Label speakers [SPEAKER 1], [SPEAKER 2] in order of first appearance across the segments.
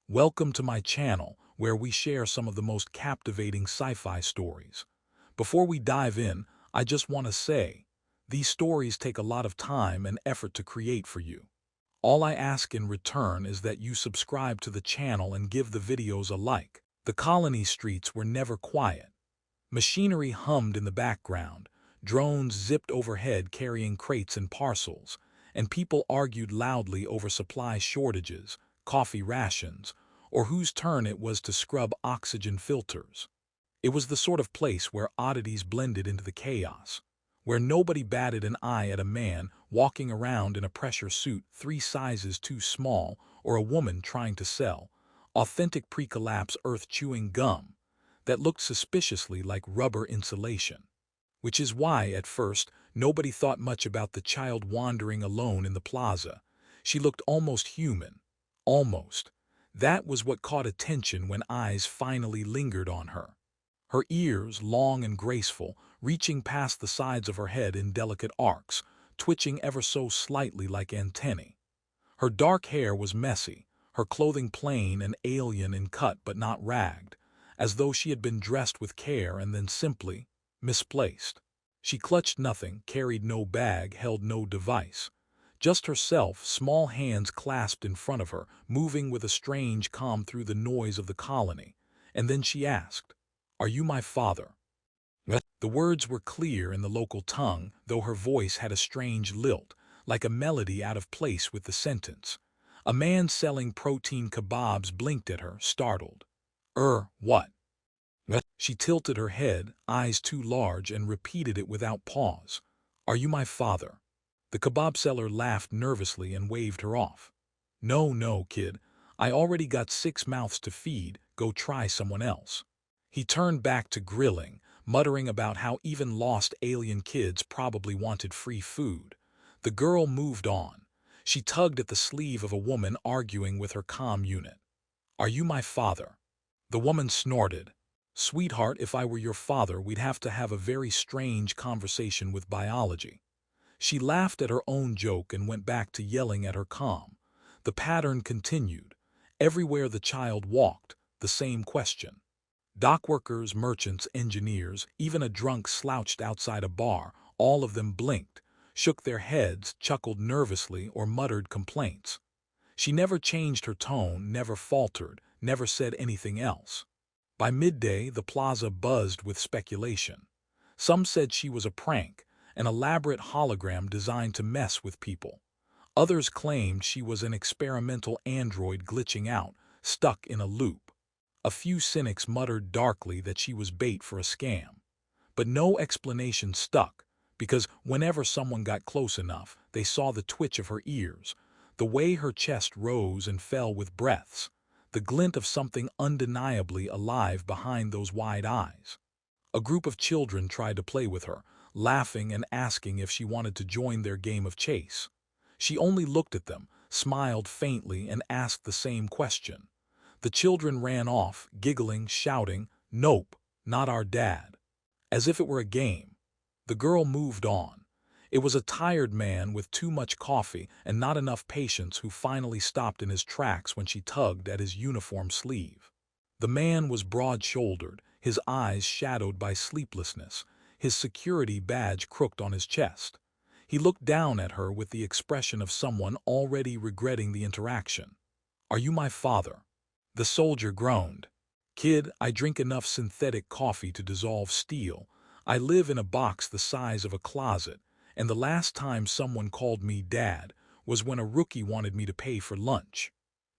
[SPEAKER 1] Welcome to my channel, where we share some of the most captivating sci-fi stories. Before we dive in, I just want to say, these stories take a lot of time and effort to create for you. All I ask in return is that you subscribe to the channel and give the videos a like. The colony streets were never quiet. Machinery hummed in the background, drones zipped overhead carrying crates and parcels, and people argued loudly over supply shortages, coffee rations, or whose turn it was to scrub oxygen filters. It was the sort of place where oddities blended into the chaos, where nobody batted an eye at a man walking around in a pressure suit 3 sizes too small or a woman trying to sell authentic pre-collapse earth-chewing gum that looked suspiciously like rubber insulation. Which is why, at first, nobody thought much about the child wandering alone in the plaza. She looked almost human. Almost. That was what caught attention when eyes finally lingered on her. Her ears, long and graceful, reaching past the sides of her head in delicate arcs, twitching ever so slightly like antennae. Her dark hair was messy, her clothing plain and alien in cut but not ragged, as though she had been dressed with care and then simply misplaced. She clutched nothing, carried no bag, held no device. Just herself, small hands clasped in front of her, moving with a strange calm through the noise of the colony. And then she asked, "Are you my father?" The words were clear in the local tongue, though her voice had a strange lilt, like a melody out of place with the sentence. A man selling protein kebabs blinked at her, startled. What?" She tilted her head, eyes too large, and repeated it without pause. "Are you my father?" The kebab seller laughed nervously and waved her off. No, kid. I already got 6 mouths to feed. Go try someone else." He turned back to grilling, muttering about how even lost alien kids probably wanted free food. The girl moved on. She tugged at the sleeve of a woman arguing with her comm unit. "Are you my father?" The woman snorted. "Sweetheart, if I were your father, we'd have to have a very strange conversation with biology." She laughed at her own joke and went back to yelling at her comm. The pattern continued. Everywhere the child walked, the same question. Dockworkers, merchants, engineers, even a drunk slouched outside a bar, all of them blinked, shook their heads, chuckled nervously, or muttered complaints. She never changed her tone, never faltered, never said anything else. By midday, the plaza buzzed with speculation. Some said she was a prank, an elaborate hologram designed to mess with people. Others claimed she was an experimental android glitching out, stuck in a loop. A few cynics muttered darkly that she was bait for a scam. But no explanation stuck, because whenever someone got close enough, they saw the twitch of her ears, the way her chest rose and fell with breaths, the glint of something undeniably alive behind those wide eyes. A group of children tried to play with her, laughing and asking if she wanted to join their game of chase. She only looked at them, smiled faintly, and asked the same question. The children ran off, giggling, shouting, "Nope, not our dad," as if it were a game. The girl moved on. It was a tired man with too much coffee and not enough patience who finally stopped in his tracks when she tugged at his uniform sleeve. The man was broad-shouldered, his eyes shadowed by sleeplessness, his security badge crooked on his chest. He looked down at her with the expression of someone already regretting the interaction. "Are you my father?" The soldier groaned. "Kid, I drink enough synthetic coffee to dissolve steel. I live in a box the size of a closet, and the last time someone called me dad was when a rookie wanted me to pay for lunch.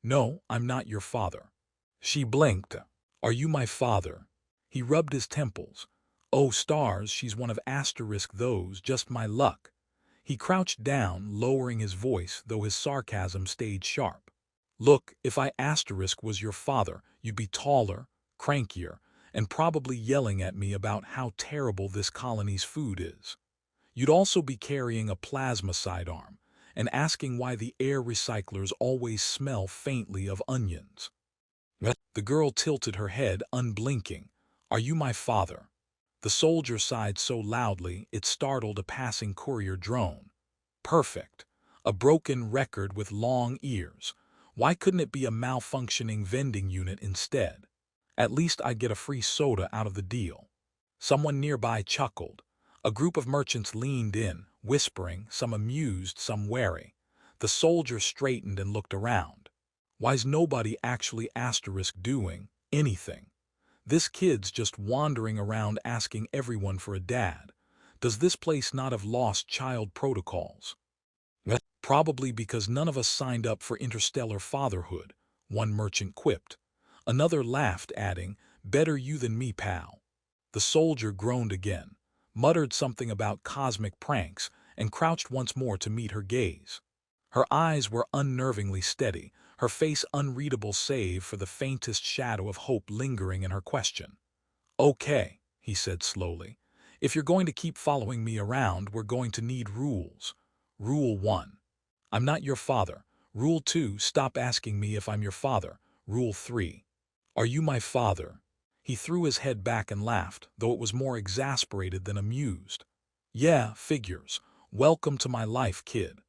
[SPEAKER 1] No, I'm not your father." She blinked. "Are you my father?" He rubbed his temples. "Oh, stars, she's one of asterisk those, just my luck." He crouched down, lowering his voice, though his sarcasm stayed sharp. "Look, if I asterisk was your father, you'd be taller, crankier, and probably yelling at me about how terrible this colony's food is. You'd also be carrying a plasma sidearm and asking why the air recyclers always smell faintly of onions." The girl tilted her head, unblinking. "Are you my father?" The soldier sighed so loudly it startled a passing courier drone. Perfect. A broken record with long ears. Why couldn't it be a malfunctioning vending unit instead? At least I'd get a free soda out of the deal. Someone nearby chuckled. A group of merchants leaned in, whispering, some amused, some wary. The soldier straightened and looked around. Why's nobody actually doing anything? This kid's just wandering around asking everyone for a dad. Does this place not have lost child protocols? Probably because none of us signed up for interstellar fatherhood, one merchant quipped. Another laughed, adding, "Better you than me, pal." The soldier groaned again, muttered something about cosmic pranks, and crouched once more to meet her gaze. Her eyes were unnervingly steady, her face unreadable save for the faintest shadow of hope lingering in her question. "Okay," he said slowly. "If you're going to keep following me around, we're going to need rules. Rule 1. I'm not your father. Rule 2. Stop asking me if I'm your father. Rule 3. Are you my father?" He threw his head back and laughed, though it was more exasperated than amused. "Yeah, figures. Welcome to my life, kid."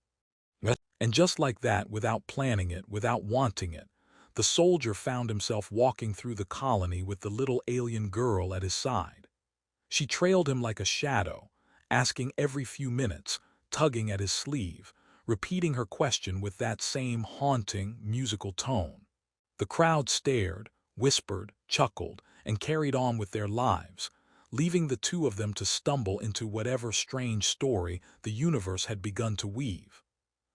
[SPEAKER 1] And just like that, without planning it, without wanting it, the soldier found himself walking through the colony with the little alien girl at his side. She trailed him like a shadow, asking every few minutes, tugging at his sleeve, repeating her question with that same haunting, musical tone. The crowd stared, whispered, chuckled, and carried on with their lives, leaving the two of them to stumble into whatever strange story the universe had begun to weave.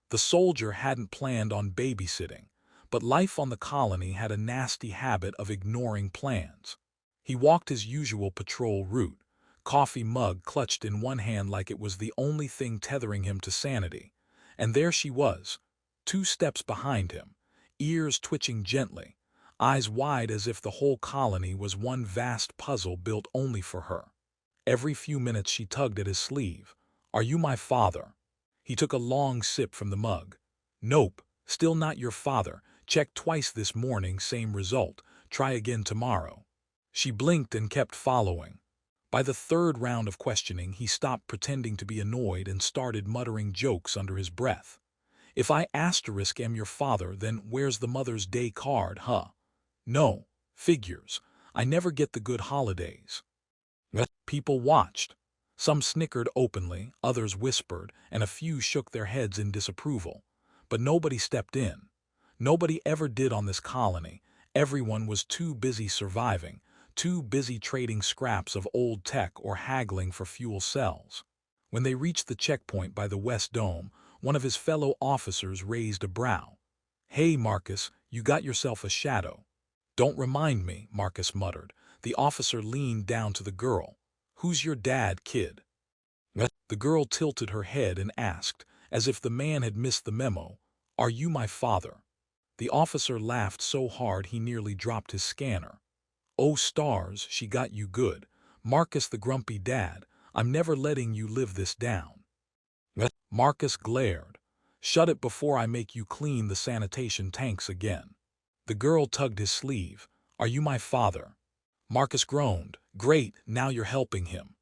[SPEAKER 1] The soldier hadn't planned on babysitting, but life on the colony had a nasty habit of ignoring plans. He walked his usual patrol route, coffee mug clutched in one hand like it was the only thing tethering him to sanity. And there she was, 2 steps behind him, ears twitching gently, eyes wide as if the whole colony was one vast puzzle built only for her. Every few minutes she tugged at his sleeve. "Are you my father?" He took a long sip from the mug. "Nope, still not your father. Checked twice this morning, same result. Try again tomorrow." She blinked and kept following. By the third round of questioning, he stopped pretending to be annoyed and started muttering jokes under his breath. "If I am your father, then where's the Mother's Day card, huh? No, figures. I never get the good holidays." People watched. Some snickered openly, others whispered, and a few shook their heads in disapproval. But nobody stepped in. Nobody ever did on this colony. Everyone was too busy surviving, too busy trading scraps of old tech or haggling for fuel cells. When they reached the checkpoint by the West Dome, one of his fellow officers raised a brow. "Hey, Marcus, you got yourself a shadow." "Don't remind me," Marcus muttered. The officer leaned down to the girl. "Who's your dad, kid?" The girl tilted her head and asked, as if the man had missed the memo, "Are you my father?" The officer laughed so hard he nearly dropped his scanner. "Oh stars, she got you good. Marcus the grumpy dad, I'm never letting you live this down." Marcus glared. "Shut it before I make you clean the sanitation tanks again." The girl tugged his sleeve. "Are you my father?" Marcus groaned. "Great, now you're helping him."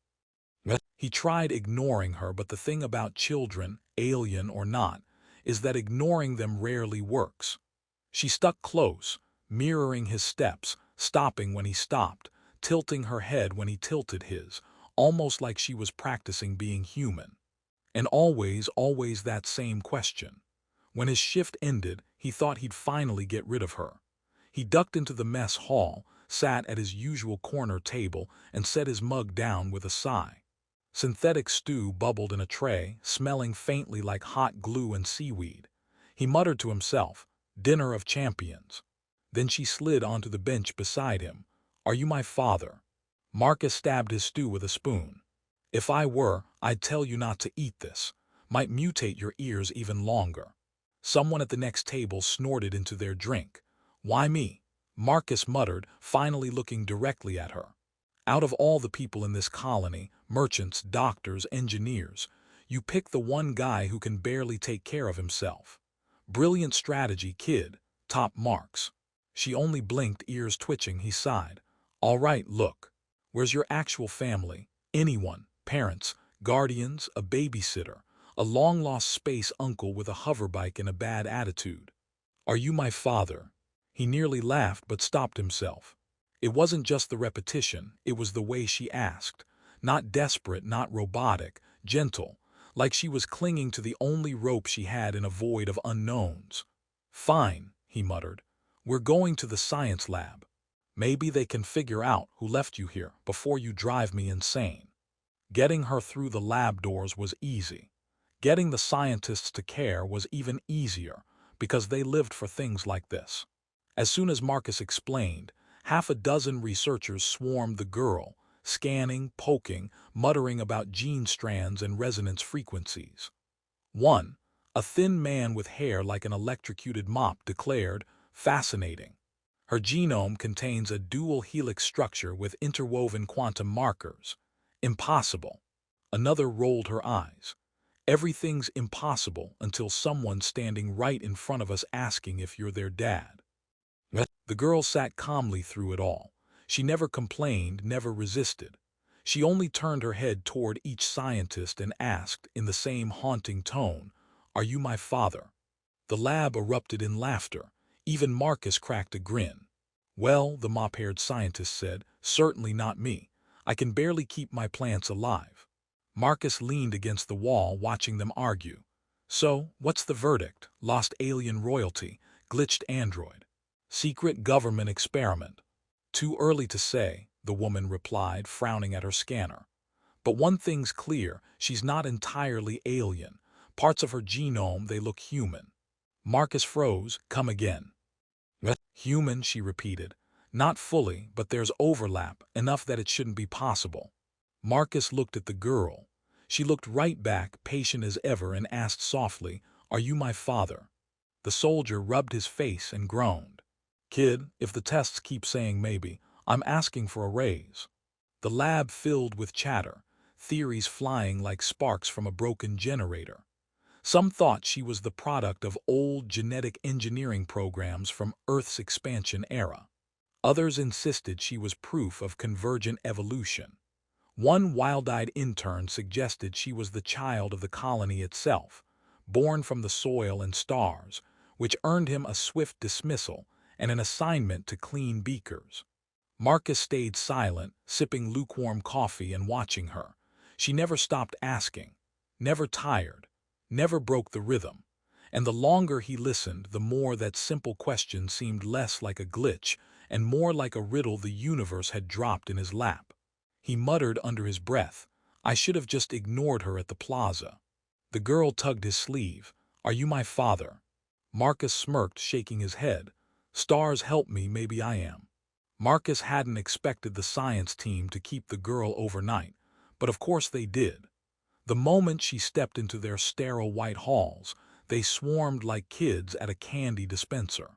[SPEAKER 1] He tried ignoring her, but the thing about children, alien or not, is that ignoring them rarely works. She stuck close, mirroring his steps, stopping when he stopped, tilting her head when he tilted his, almost like she was practicing being human. And always that same question. When his shift ended, he thought he'd finally get rid of her. He ducked into the mess hall, sat at his usual corner table, and set his mug down with a sigh. Synthetic stew bubbled in a tray, smelling faintly like hot glue and seaweed. He muttered to himself, "Dinner of champions." Then she slid onto the bench beside him. "Are you my father?" Marcus stabbed his stew with a spoon. "If I were, I'd tell you not to eat this. Might mutate your ears even longer." Someone at the next table snorted into their drink. "Why me?" Marcus muttered, finally looking directly at her. "Out of all the people in this colony, merchants, doctors, engineers, you pick the one guy who can barely take care of himself. Brilliant strategy, kid. Top marks." She only blinked, ears twitching. He sighed. "All right, look. Where's your actual family? Anyone? Parents? Guardians? A babysitter? A long-lost space uncle with a hoverbike and a bad attitude?" Are you my father? He nearly laughed but stopped himself. It wasn't just the repetition, it was the way she asked. Not desperate, not robotic, gentle, like she was clinging to the only rope she had in a void of unknowns. Fine, he muttered. We're going to the science lab. Maybe they can figure out who left you here before you drive me insane. Getting her through the lab doors was easy. Getting the scientists to care was even easier, because they lived for things like this. As soon as Marcus explained, half a dozen researchers swarmed the girl, scanning, poking, muttering about gene strands and resonance frequencies. One, a thin man with hair like an electrocuted mop, declared, "Fascinating. Her genome contains a dual helix structure with interwoven quantum markers. Impossible." Another rolled her eyes. "Everything's impossible until someone's standing right in front of us asking if you're their dad." The girl sat calmly through it all. She never complained, never resisted. She only turned her head toward each scientist and asked, in the same haunting tone, "Are you my father?" The lab erupted in laughter. Even Marcus cracked a grin. "Well," the mop-haired scientist said, "certainly not me. I can barely keep my plants alive." Marcus leaned against the wall, watching them argue. "So, what's the verdict? Lost alien royalty, glitched android. Secret government experiment." "Too early to say," the woman replied, frowning at her scanner. "But one thing's clear, she's not entirely alien. Parts of her genome, they look human." Marcus froze. "Come again." "Human," she repeated. "Not fully, but there's overlap, enough that it shouldn't be possible." Marcus looked at the girl. She looked right back, patient as ever, and asked softly, "Are you my father?" The soldier rubbed his face and groaned. "Kid, if the tests keep saying maybe, I'm asking for a raise." The lab filled with chatter, theories flying like sparks from a broken generator. Some thought she was the product of old genetic engineering programs from Earth's expansion era. Others insisted she was proof of convergent evolution. One wild-eyed intern suggested she was the child of the colony itself, born from the soil and stars, which earned him a swift dismissal and an assignment to clean beakers. Marcus stayed silent, sipping lukewarm coffee and watching her. She never stopped asking, never tired, never broke the rhythm. And the longer he listened, the more that simple question seemed less like a glitch and more like a riddle the universe had dropped in his lap. He muttered under his breath, "I should have just ignored her at the plaza." The girl tugged his sleeve. "Are you my father?" Marcus smirked, shaking his head. "Stars help me, maybe I am." Marcus hadn't expected the science team to keep the girl overnight, but of course they did. The moment she stepped into their sterile white halls, they swarmed like kids at a candy dispenser.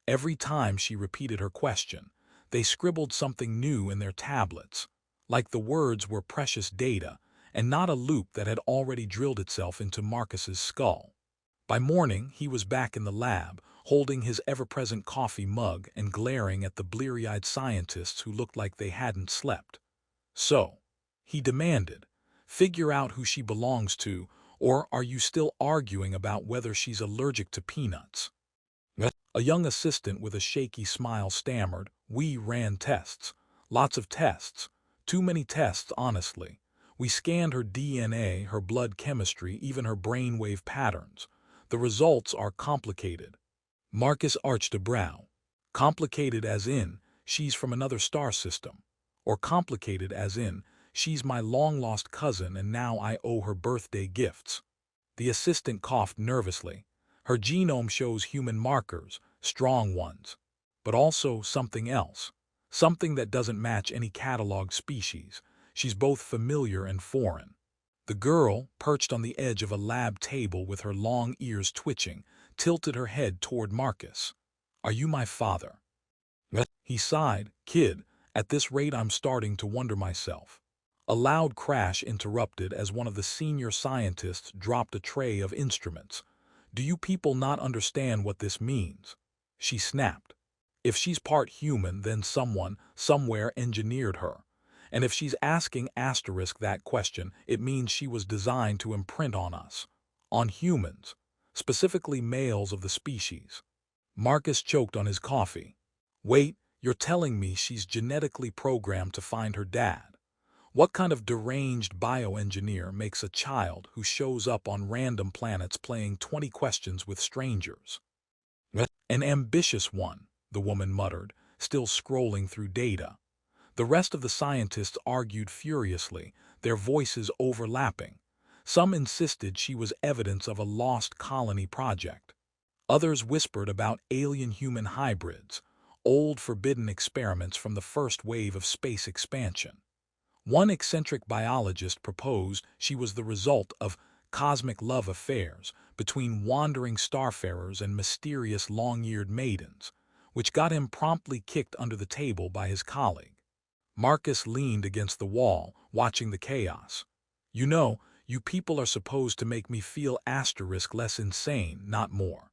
[SPEAKER 1] Every time she repeated her question, they scribbled something new in their tablets, like the words were precious data and not a loop that had already drilled itself into Marcus's skull. By morning, he was back in the lab, holding his ever-present coffee mug and glaring at the bleary-eyed scientists who looked like they hadn't slept. "So," he demanded, "figure out who she belongs to, or are you still arguing about whether she's allergic to peanuts?" A young assistant with a shaky smile stammered, "We ran tests. Lots of tests. Too many tests, honestly. We scanned her DNA, her blood chemistry, even her brainwave patterns. The results are complicated." Marcus arched a brow. "Complicated as in, she's from another star system? Or complicated as in, she's my long-lost cousin and now I owe her birthday gifts?" The assistant coughed nervously. "Her genome shows human markers, strong ones. But also something else. Something that doesn't match any cataloged species. She's both familiar and foreign." The girl, perched on the edge of a lab table with her long ears twitching, tilted her head toward Marcus. "Are you my father?" He sighed. "Kid, at this rate I'm starting to wonder myself." A loud crash interrupted as one of the senior scientists dropped a tray of instruments. "Do you people not understand what this means?" She snapped. "If she's part human, then someone, somewhere engineered her. And if she's asking that question, it means she was designed to imprint on us. On humans. Specifically males of the species." Marcus choked on his coffee. Wait, you're telling me she's genetically programmed to find her dad? What kind of deranged bioengineer makes a child who shows up on random planets playing 20 questions with strangers? An ambitious one, the woman muttered, still scrolling through data. The rest of the scientists argued furiously, their voices overlapping. Some insisted she was evidence of a lost colony project. Others whispered about alien-human hybrids, old forbidden experiments from the first wave of space expansion. One eccentric biologist proposed she was the result of cosmic love affairs between wandering starfarers and mysterious long-eared maidens, which got him promptly kicked under the table by his colleague. Marcus leaned against the wall, watching the chaos. You know, you people are supposed to make me feel less insane, not more.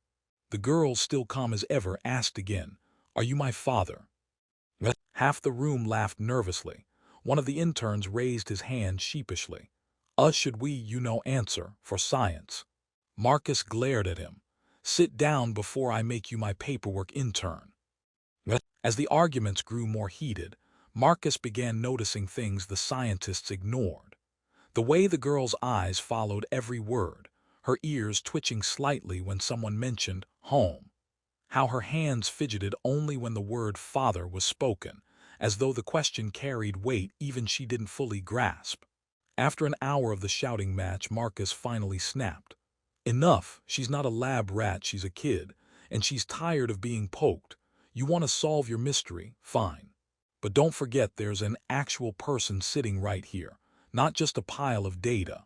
[SPEAKER 1] The girl, still calm as ever, asked again, "Are you my father?" Half the room laughed nervously. One of the interns raised his hand sheepishly. Should we, answer, for science?" Marcus glared at him. "Sit down before I make you my paperwork intern." As the arguments grew more heated, Marcus began noticing things the scientists ignored. The way the girl's eyes followed every word, her ears twitching slightly when someone mentioned home. How her hands fidgeted only when the word father was spoken, as though the question carried weight even she didn't fully grasp. After an hour of the shouting match, Marcus finally snapped. "Enough, she's not a lab rat, she's a kid, and she's tired of being poked. You want to solve your mystery, fine. But don't forget there's an actual person sitting right here, not just a pile of data."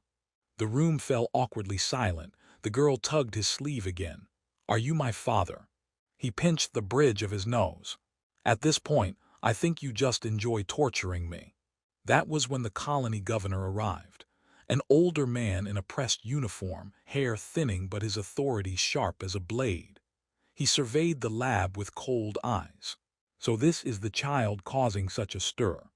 [SPEAKER 1] The room fell awkwardly silent. The girl tugged his sleeve again. "Are you my father?" He pinched the bridge of his nose. "At this point, I think you just enjoy torturing me." That was when the colony governor arrived. An older man in a pressed uniform, hair thinning but his authority sharp as a blade. He surveyed the lab with cold eyes. "So this is the child causing such a stir."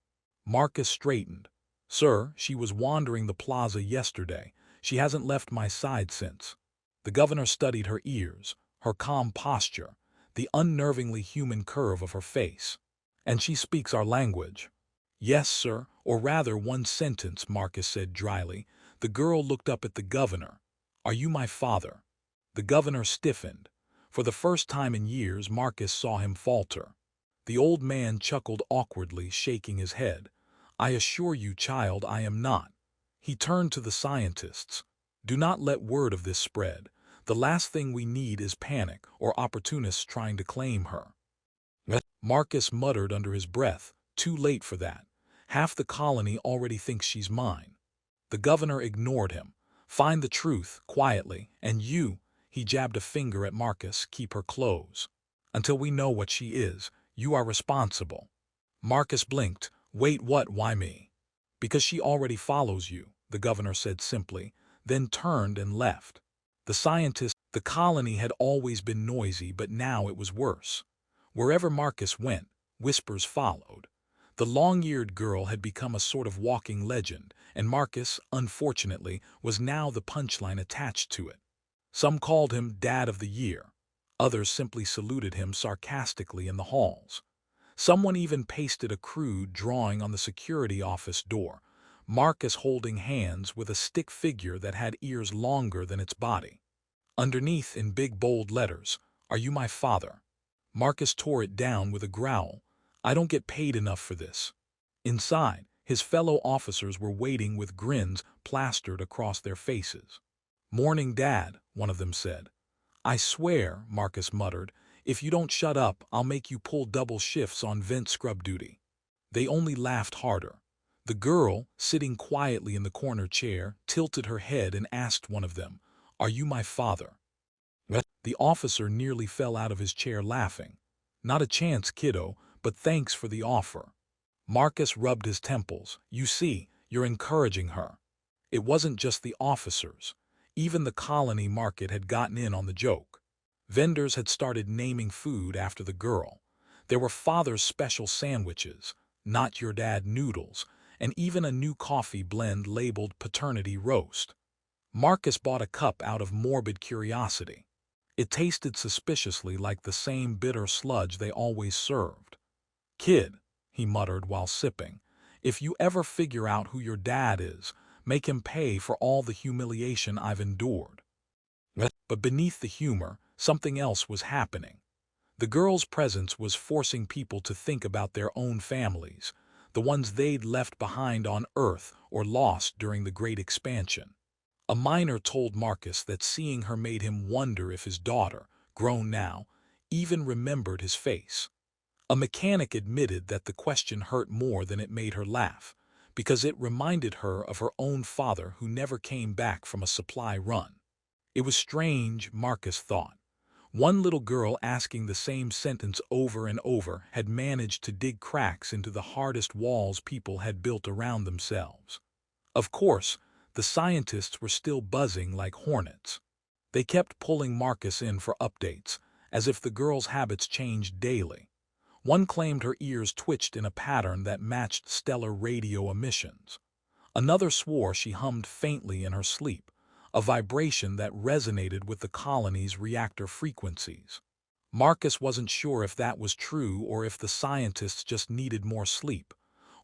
[SPEAKER 1] Marcus straightened. "Sir, she was wandering the plaza yesterday. She hasn't left my side since." The governor studied her ears, her calm posture, the unnervingly human curve of her face. "And she speaks our language." "Yes, sir, or rather one sentence," Marcus said dryly. The girl looked up at the governor. "Are you my father?" The governor stiffened. For the first time in years, Marcus saw him falter. The old man chuckled awkwardly, shaking his head. "I assure you, child, I am not." He turned to the scientists. "Do not let word of this spread. The last thing we need is panic or opportunists trying to claim her." Marcus muttered under his breath, "Too late for that. Half the colony already thinks she's mine." The governor ignored him. "Find the truth, quietly, and you," he jabbed a finger at Marcus, "keep her close. Until we know what she is, you are responsible." Marcus blinked. "Wait, what? Why me?" "Because she already follows you," the governor said simply, then turned and left. The colony had always been noisy, but now it was worse. Wherever Marcus went, whispers followed. The long-eared girl had become a sort of walking legend, and Marcus, unfortunately, was now the punchline attached to it. Some called him Dad of the Year. Others simply saluted him sarcastically in the halls. Someone even pasted a crude drawing on the security office door, Marcus holding hands with a stick figure that had ears longer than its body. Underneath, in big bold letters, "Are you my father?" Marcus tore it down with a growl. "I don't get paid enough for this." Inside, his fellow officers were waiting with grins plastered across their faces. "Morning, Dad," one of them said. "I swear," Marcus muttered, "if you don't shut up, I'll make you pull double shifts on vent scrub duty." They only laughed harder. The girl, sitting quietly in the corner chair, tilted her head and asked one of them, "Are you my father?" The officer nearly fell out of his chair laughing. "Not a chance, kiddo, but thanks for the offer." Marcus rubbed his temples. "You see, you're encouraging her." It wasn't just the officers. Even the colony market had gotten in on the joke. Vendors had started naming food after the girl. There were father's special sandwiches, not your dad noodles, and even a new coffee blend labeled paternity roast. Marcus bought a cup out of morbid curiosity. It tasted suspiciously like the same bitter sludge they always served. "Kid," he muttered while sipping, "if you ever figure out who your dad is, make him pay for all the humiliation I've endured." But beneath the humor, something else was happening. The girl's presence was forcing people to think about their own families, the ones they'd left behind on Earth or lost during the Great Expansion. A miner told Marcus that seeing her made him wonder if his daughter, grown now, even remembered his face. A mechanic admitted that the question hurt more than it made her laugh, because it reminded her of her own father who never came back from a supply run. It was strange, Marcus thought. One little girl asking the same sentence over and over had managed to dig cracks into the hardest walls people had built around themselves. Of course, the scientists were still buzzing like hornets. They kept pulling Marcus in for updates, as if the girl's habits changed daily. One claimed her ears twitched in a pattern that matched stellar radio emissions. Another swore she hummed faintly in her sleep, a vibration that resonated with the colony's reactor frequencies. Marcus wasn't sure if that was true or if the scientists just needed more sleep.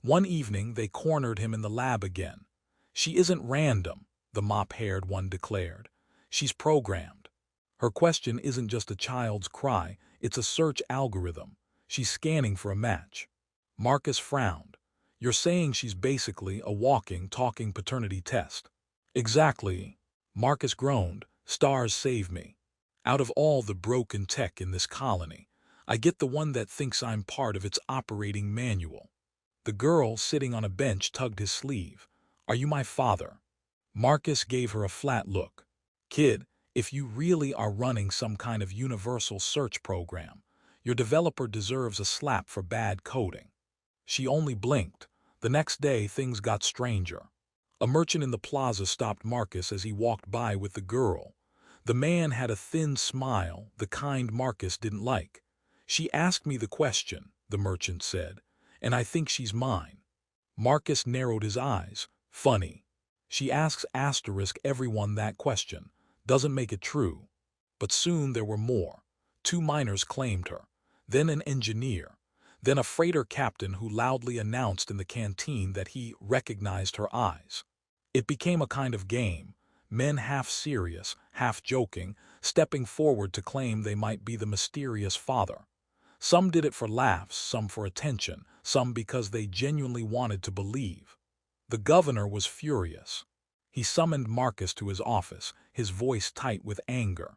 [SPEAKER 1] One evening they cornered him in the lab again. "She isn't random," the mop-haired one declared. "She's programmed. Her question isn't just a child's cry, it's a search algorithm. She's scanning for a match." Marcus frowned. "You're saying she's basically a walking, talking paternity test." "Exactly." Marcus groaned. "Stars save me. Out of all the broken tech in this colony, I get the one that thinks I'm part of its operating manual." The girl sitting on a bench tugged his sleeve. "Are you my father?" Marcus gave her a flat look. "Kid, if you really are running some kind of universal search program, your developer deserves a slap for bad coding." She only blinked. The next day things got stranger. A merchant in the plaza stopped Marcus as he walked by with the girl. The man had a thin smile, the kind Marcus didn't like. "She asked me the question," the merchant said, "and I think she's mine." Marcus narrowed his eyes. "Funny. She asks everyone that question. Doesn't make it true." But soon there were more. 2 miners claimed her, then an engineer, then a freighter captain who loudly announced in the canteen that he recognized her eyes. It became a kind of game, men half serious, half joking, stepping forward to claim they might be the mysterious father. Some did it for laughs, some for attention, some because they genuinely wanted to believe. The governor was furious. He summoned Marcus to his office, his voice tight with anger.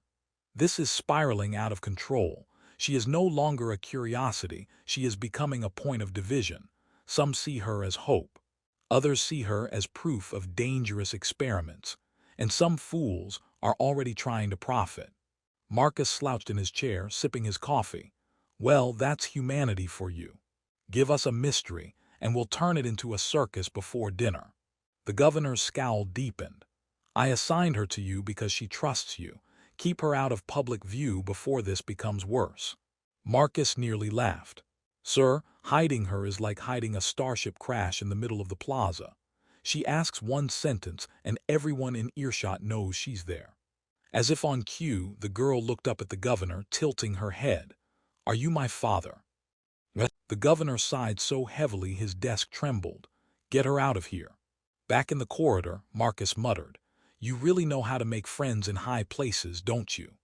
[SPEAKER 1] "This is spiraling out of control. She is no longer a curiosity, she is becoming a point of division. Some see her as hope. Others see her as proof of dangerous experiments. And some fools are already trying to profit." Marcus slouched in his chair, sipping his coffee. "Well, that's humanity for you. Give us a mystery, and we'll turn it into a circus before dinner." The governor's scowl deepened. "I assigned her to you because she trusts you. Keep her out of public view before this becomes worse." Marcus nearly laughed. "Sir, hiding her is like hiding a starship crash in the middle of the plaza. She asks one sentence, and everyone in earshot knows she's there." As if on cue, the girl looked up at the governor, tilting her head. "Are you my father?" The governor sighed so heavily his desk trembled. "Get her out of here." Back in the corridor, Marcus muttered, "You really know how to make friends in high places, don't you?"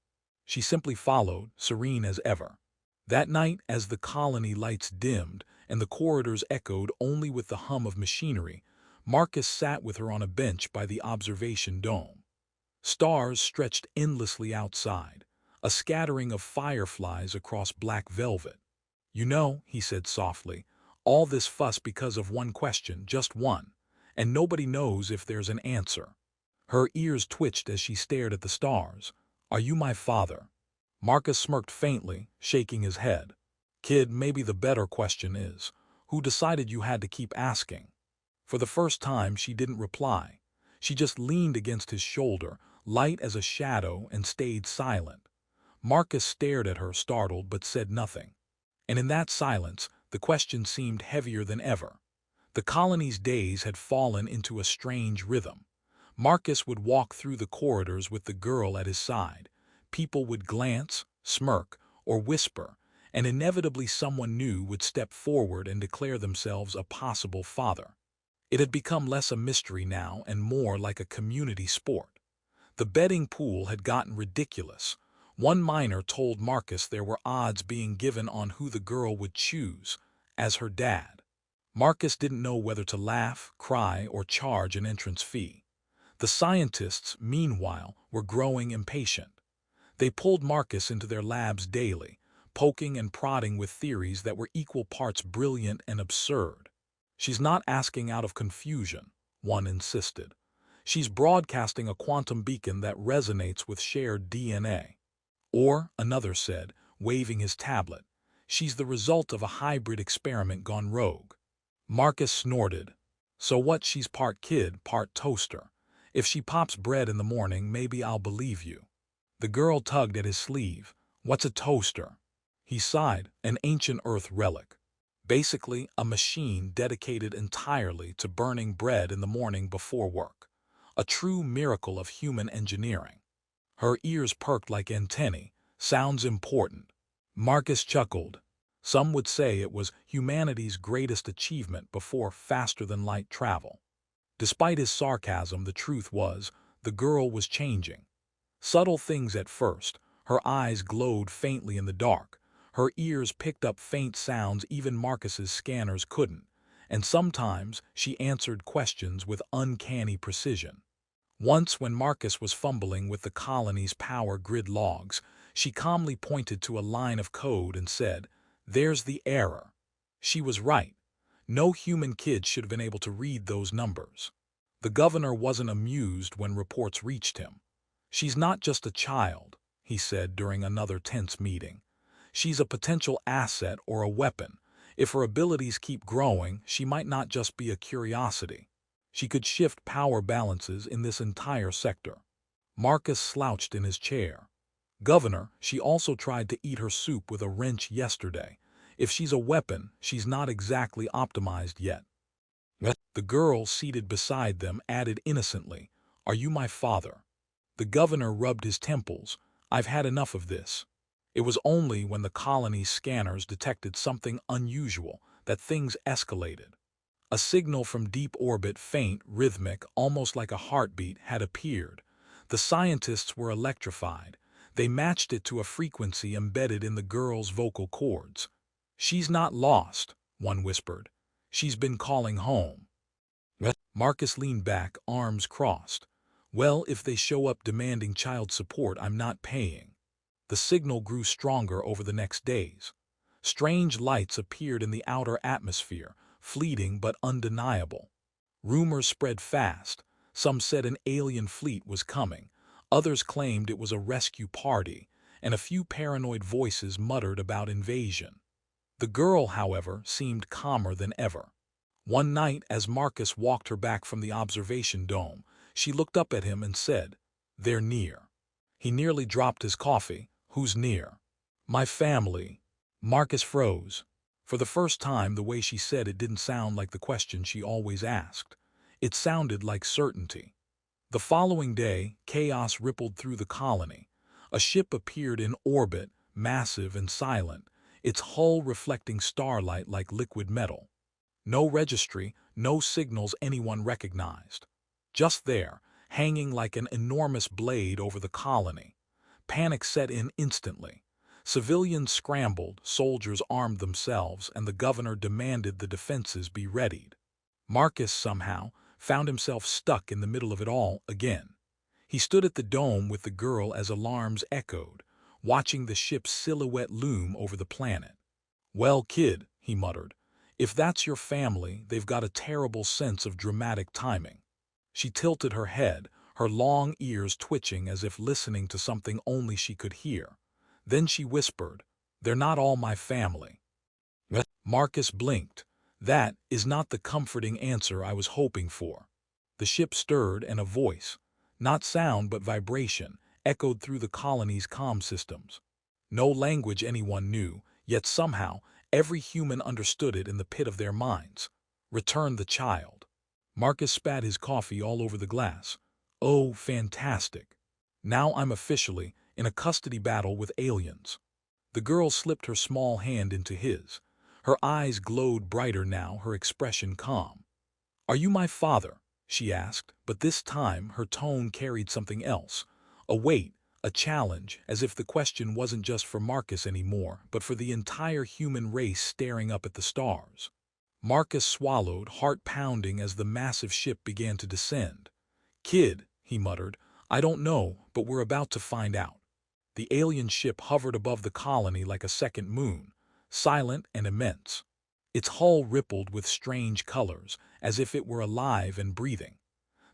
[SPEAKER 1] She simply followed, serene as ever. That night, as the colony lights dimmed and the corridors echoed only with the hum of machinery, Marcus sat with her on a bench by the observation dome. Stars stretched endlessly outside, a scattering of fireflies across black velvet. "You know," he said softly, "all this fuss because of one question, just one, and nobody knows if there's an answer." Her ears twitched as she stared at the stars. "Are you my father?" Marcus smirked faintly, shaking his head. "Kid, maybe the better question is, who decided you had to keep asking?" For the first time, she didn't reply. She just leaned against his shoulder, light as a shadow, and stayed silent. Marcus stared at her, startled, but said nothing. And in that silence, the question seemed heavier than ever. The colony's days had fallen into a strange rhythm. Marcus would walk through the corridors with the girl at his side, People would glance, smirk, or whisper, and inevitably someone new would step forward and declare themselves a possible father. It had become less a mystery now and more like a community sport. The betting pool had gotten ridiculous. One miner told Marcus there were odds being given on who the girl would choose as her dad. Marcus didn't know whether to laugh, cry, or charge an entrance fee. The scientists, meanwhile, were growing impatient. They pulled Marcus into their labs daily, poking and prodding with theories that were equal parts brilliant and absurd. "She's not asking out of confusion," one insisted. "She's broadcasting a quantum beacon that resonates with shared DNA. Or, another said, waving his tablet, "she's the result of a hybrid experiment gone rogue." Marcus snorted. "So what, she's part kid, part toaster. If she pops bread in the morning, maybe I'll believe you." The girl tugged at his sleeve. "What's a toaster?" He sighed. "An ancient Earth relic. Basically, a machine dedicated entirely to burning bread in the morning before work. A true miracle of human engineering." Her ears perked like antennae. "Sounds important." Marcus chuckled. Some would say it was humanity's greatest achievement before faster-than-light travel. Despite his sarcasm, the truth was, the girl was changing. Subtle things at first. Her eyes glowed faintly in the dark. Her ears picked up faint sounds even Marcus's scanners couldn't. And sometimes she answered questions with uncanny precision. Once, when Marcus was fumbling with the colony's power grid logs, she calmly pointed to a line of code and said, "There's the error." She was right. No human kid should have been able to read those numbers. The governor wasn't amused when reports reached him. "She's not just a child," he said during another tense meeting. "She's a potential asset or a weapon. If her abilities keep growing, she might not just be a curiosity. She could shift power balances in this entire sector." Marcus slouched in his chair. "Governor, she also tried to eat her soup with a wrench yesterday. If she's a weapon, she's not exactly optimized yet." The girl seated beside them added innocently, "Are you my father?" The governor rubbed his temples. "I've had enough of this." It was only when the colony's scanners detected something unusual that things escalated. A signal from deep orbit, faint, rhythmic, almost like a heartbeat, had appeared. The scientists were electrified. They matched it to a frequency embedded in the girl's vocal cords. "She's not lost," one whispered. "She's been calling home." Marcus leaned back, arms crossed. "Well, if they show up demanding child support, I'm not paying." The signal grew stronger over the next days. Strange lights appeared in the outer atmosphere, fleeting but undeniable. Rumors spread fast. Some said an alien fleet was coming. Others claimed it was a rescue party, and a few paranoid voices muttered about invasion. The girl, however, seemed calmer than ever. One night, as Marcus walked her back from the observation dome, she looked up at him and said, "They're near." He nearly dropped his coffee. "Who's near?" "My family." Marcus froze. For the first time, the way she said it didn't sound like the question she always asked. It sounded like certainty. The following day, chaos rippled through the colony. A ship appeared in orbit, massive and silent, its hull reflecting starlight like liquid metal. No registry, no signals anyone recognized. Just there, hanging like an enormous blade over the colony. Panic set in instantly. Civilians scrambled, soldiers armed themselves, and the governor demanded the defenses be readied. Marcus, somehow, found himself stuck in the middle of it all again. He stood at the dome with the girl as alarms echoed, watching the ship's silhouette loom over the planet. "Well, kid," he muttered, "if that's your family, they've got a terrible sense of dramatic timing." She tilted her head, her long ears twitching as if listening to something only she could hear. Then she whispered, "They're not all my family." Marcus blinked. "That is not the comforting answer I was hoping for." The ship stirred, and a voice, not sound but vibration, echoed through the colony's comm systems. No language anyone knew, yet somehow every human understood it in the pit of their minds. "Return the child." Marcus spat his coffee all over the glass. "Oh, fantastic. Now I'm officially in a custody battle with aliens. The girl slipped her small hand into his. Her eyes glowed brighter now, her expression calm. "Are you my father?" she asked, but this time her tone carried something else. A weight, a challenge, as if the question wasn't just for Marcus anymore, but for the entire human race staring up at the stars. Marcus swallowed, heart pounding as the massive ship began to descend. "Kid," he muttered, "I don't know, but we're about to find out." The alien ship hovered above the colony like a second moon, silent and immense. Its hull rippled with strange colors, as if it were alive and breathing.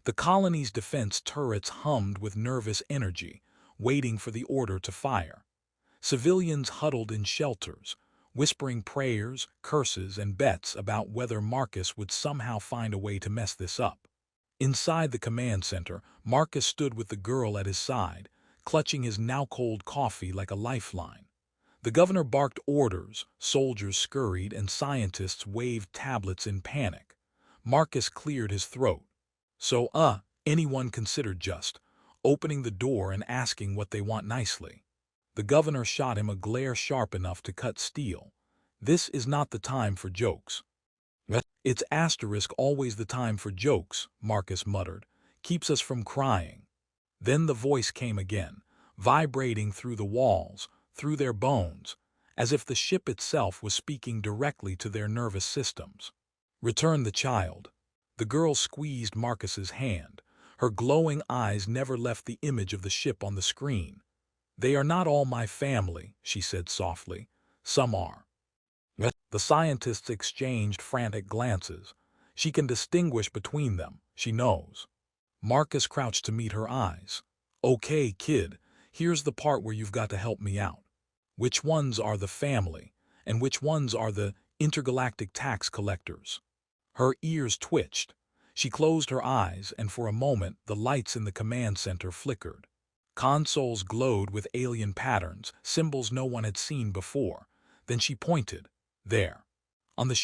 [SPEAKER 1] The colony's defense turrets hummed with nervous energy, waiting for the order to fire. Civilians huddled in shelters, whispering prayers, curses, and bets about whether Marcus would somehow find a way to mess this up. Inside the command center, Marcus stood with the girl at his side, clutching his now-cold coffee like a lifeline. The governor barked orders, soldiers scurried, and scientists waved tablets in panic. Marcus cleared his throat. "So, anyone considered just opening the door and asking what they want nicely?" The governor shot him a glare sharp enough to cut steel. "This is not the time for jokes." "It's asterisk always the time for jokes," Marcus muttered. "Keeps us from crying." Then the voice came again, vibrating through the walls, through their bones, as if the ship itself was speaking directly to their nervous systems. "Return the child." The girl squeezed Marcus's hand. Her glowing eyes never left the image of the ship on the screen. "They are not all my family," she said softly. "Some are." The scientists exchanged frantic glances. She can distinguish between them, she knows. Marcus crouched to meet her eyes. "Okay, kid, here's the part where you've got to help me out. Which ones are the family, and which ones are the intergalactic tax collectors?" Her ears twitched. She closed her eyes, and for a moment the lights in the command center flickered. Consoles glowed with alien patterns, symbols no one had seen before. Then she pointed. There. On the ship